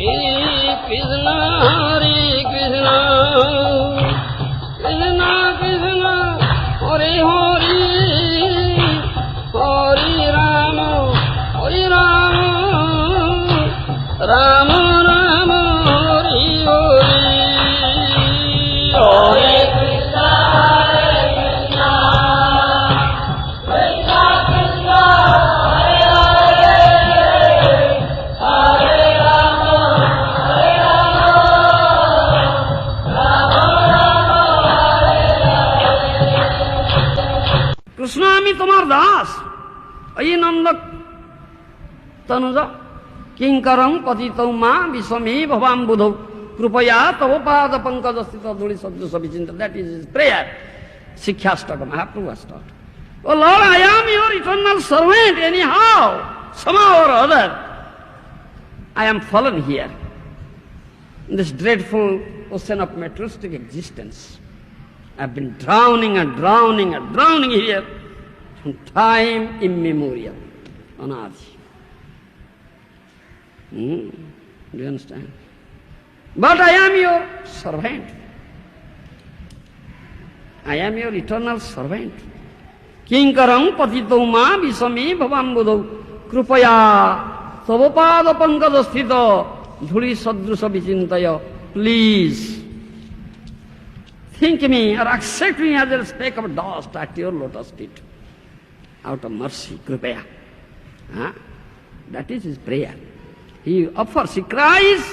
Krishna, Hare Krishna, Krishna Krishna, Hare Hare, Hare Rama, Hare Rama, Rama Rama, Hare Hare. Hare Krishna, Hare Krishna, Krishna Krishna, Hare Hare, Hare Rama, Hare Rama, Rama Rama, Hare Hare. Krishna, আমি তোমার দাস, এই নন্দ তনুজ কিঙ্করং পতিতৌ মা বিশ্বমে ভবাম্বুধৌ कृपया तव पाद पंकज स्थित धूलि सदृश विचिंत. That is his prayer. Sikhyastaka, Mahaprabhu has taught. Oh Lord, I am your eternal servant anyhow, somehow or other. I am fallen here in this dreadful ocean of materialistic existence. I have been drowning and drowning and drowning here from time immemorial. Anadi. Do you understand? But I am your servant. I am your eternal servant. Kinkarang patitau ma visami bhavambudau krupaya tavapada pankajasthita dhuli sadrusa vichintaya. Please think me or accept me as a speck of dust at your lotus feet. Out of mercy, krupaya. That is his prayer. He offers, he cries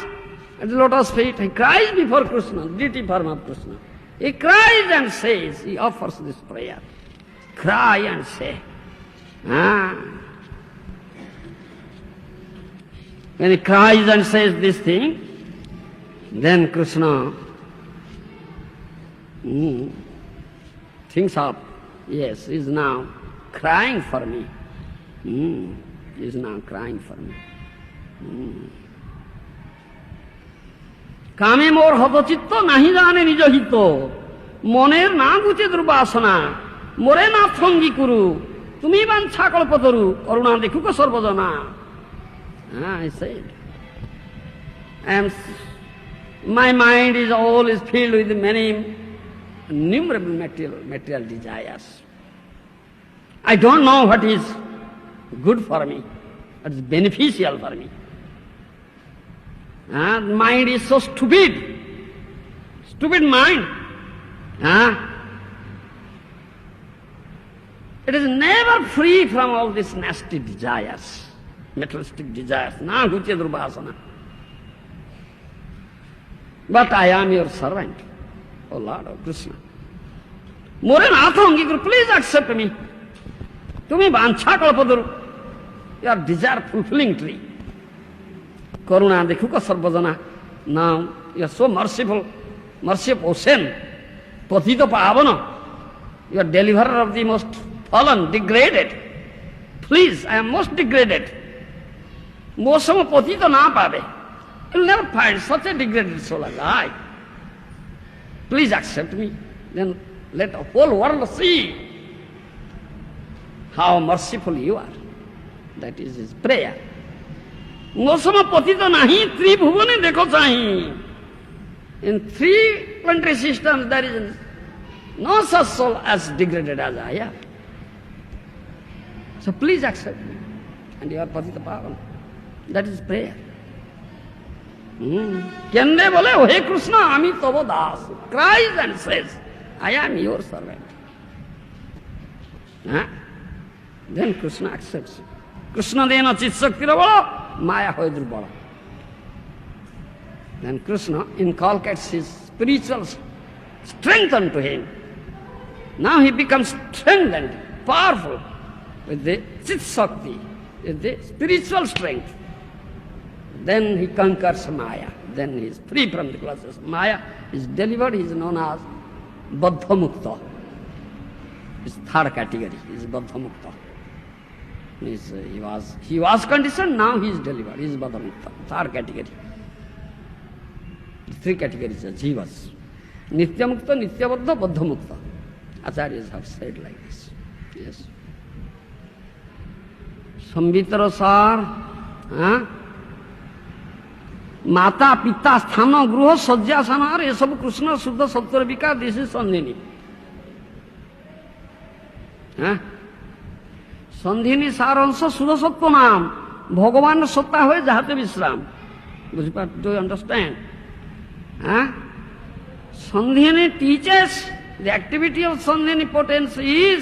at the lotus feet, he cries before Krishna, deity form of Krishna. He cries and says, he offers this prayer. Cry and say. When he cries and says this thing, then Krishna thinks of, yes, he is now crying for me. He is now crying for me. কামে মোর হতচিত্ত নাহি জানে নিজ হিত, মনের না গুচে দুর্বাসনা, মোরে না সঙ্গী কুরু, তুমি বাঞ্ছা কল্পতরু, করুণা দেখুক সর্বজনা. I said, my mind is filled with many innumerable material desires. I don't know what is good for me, what is beneficial for me. Mind is so stupid mind. It is never free from all these nasty desires, materialistic desires. Na guche durbhasana. But I am your servant, O Lord of Krishna. More nathangi kuru, please accept me. Tumi vancha kalpaduru, you are desire fulfilling tree. Karuna dekhuka sarvajana. Now you are so merciful, mercy of ocean, patita pavana. You are deliverer of the most fallen, degraded. Please, I am most degraded. Mosama patita na pave. You will never find such a degraded soul as I. Please accept me. Then let the whole world see how merciful you are. That is his prayer. Mosama patita nahi tribhuvane dekho chahi. In three planetary systems there is no such soul as degraded as I am. So please accept me. And you are patita pavana. That is prayer. Kende bole, oh hey Krishna, ami tava das. Cries and says, I am your servant. Then Krishna accepts it. Krishna dena chit shaktira bala, Maya hoy durbala. Then Krishna inculcates his spiritual strength unto him. Now he becomes strengthened, powerful with the chit shakti, with the spiritual strength. Then he conquers Maya. Then he is free from the clutches. Maya is delivered, he is known as Baddha Mukta. His third category is Baddha Mukta. He was conditioned, now he is delivered. He is Baddha Mukta, third category. Three categories are jivas. Nitya Mukta, Nitya Baddha, Baddha Mukta. Acharyas have said like this. Yes. Samvitara sar, माता पिता स्थान गृह शଯ୍यासन ये सब कृष्ण शुद्ध सत्वर विकार this is संधिनी संधिनी सार अंश शुद्ध सत्व नाम भगवान सत्ता हुए जाते विश्राम बुझिपार do you understand sandhini teaches the activity of sandhini potency is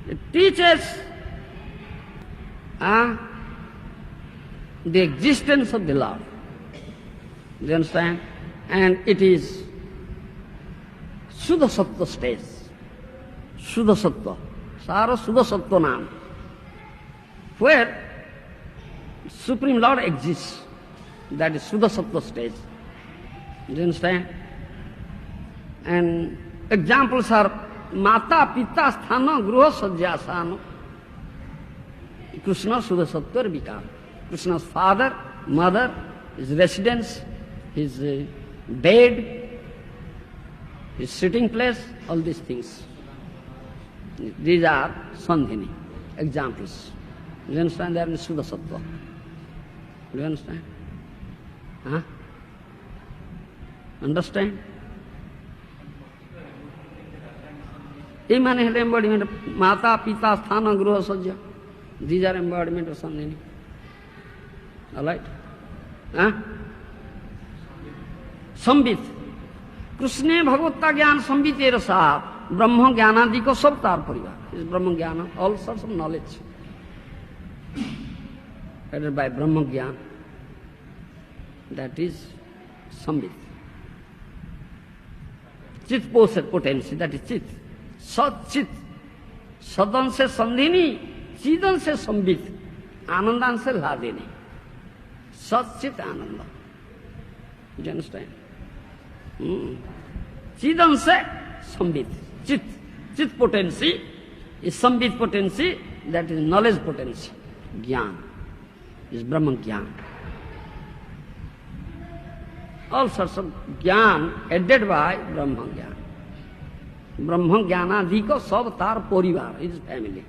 it teaches the existence of the Lord. Do you understand? And it is Shuddha Sattva stage. Shuddha Sattva. Sara Shuddha Sattva Nam. Where Supreme Lord exists. That is Shuddha Sattva stage. Do you understand? And examples are माता पिता स्थान गृह शଯ୍यासन Krishna Shuddha Sattva Vikar. Krishna's father, mother, his residence, his bed, his sitting place, all these things. These are Sandhini, examples. Do you understand? They are in Shuddha Sattva. Do you understand? Understand? ये माने है embodiment माता पिता स्थान गृह सज्जा these are embodiment of sandhini alright संबित कृष्ण भगवत्ता ज्ञान संबित रसा ब्रह्म ज्ञानादि को सब तार परिवार इस ब्रह्म ज्ञान all sorts of knowledge headed by ब्रह्म ज्ञान दैट इज संबित चित पोटेंसी दैट इज चित सचित सदन से संधिनी चिदन से संबित आनंदान से लादिनी सचित आनंद यू अंडरस्टैंड चिदन से संबित चित चित पोटेंसी इज संबित potency that is knowledge potency ज्ञान इज ब्रह्म ज्ञान ऑल सॉर्ट्स ऑफ ज्ञान एडेड बाय ब्रह्म ज्ञान ब्रह्म ज्ञानादि को सब तार परिवार इज फैमिली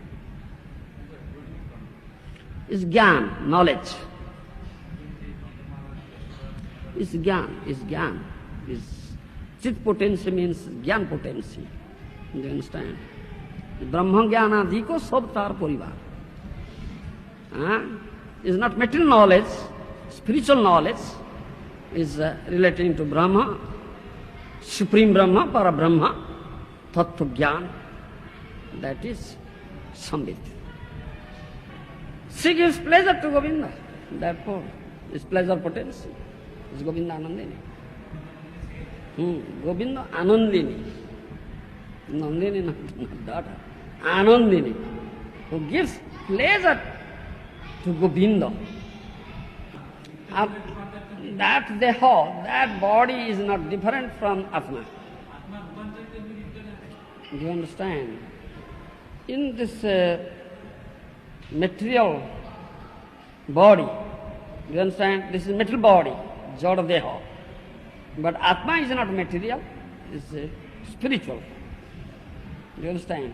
इज ज्ञान नॉलेज इज ज्ञान इज चित पोटेंसी मीन्स ज्ञान पोटेंसी यू अंडरस्टैंड ब्रह्म ज्ञानादि को सब तार परिवार is not material knowledge spiritual knowledge is relating to ब्रह्म सुप्रीम ब्रह्म पर ब्रह्म Tattva Gyan, that is Sambit. She gives pleasure to Govinda, therefore, is pleasure potency, is Govinda Anandini. Govinda Anandini. Nandini, not daughter. Anandini, who gives pleasure to Govinda. That deha, that body is not different from Atma. Do you understand? In this material body, do you understand? This is material body, Jada Deha. But Atma is not material, it's spiritual. Do you understand?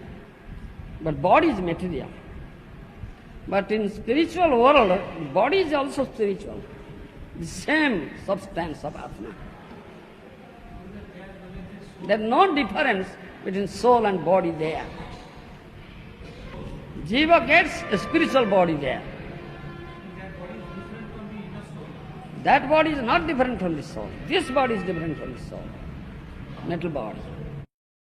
But body is material. But in spiritual world, body is also spiritual. The same substance of Atma. There is no difference between soul and body there. Jiva gets a spiritual body there. That body is not different from the soul. This body is different from the soul. Mental body.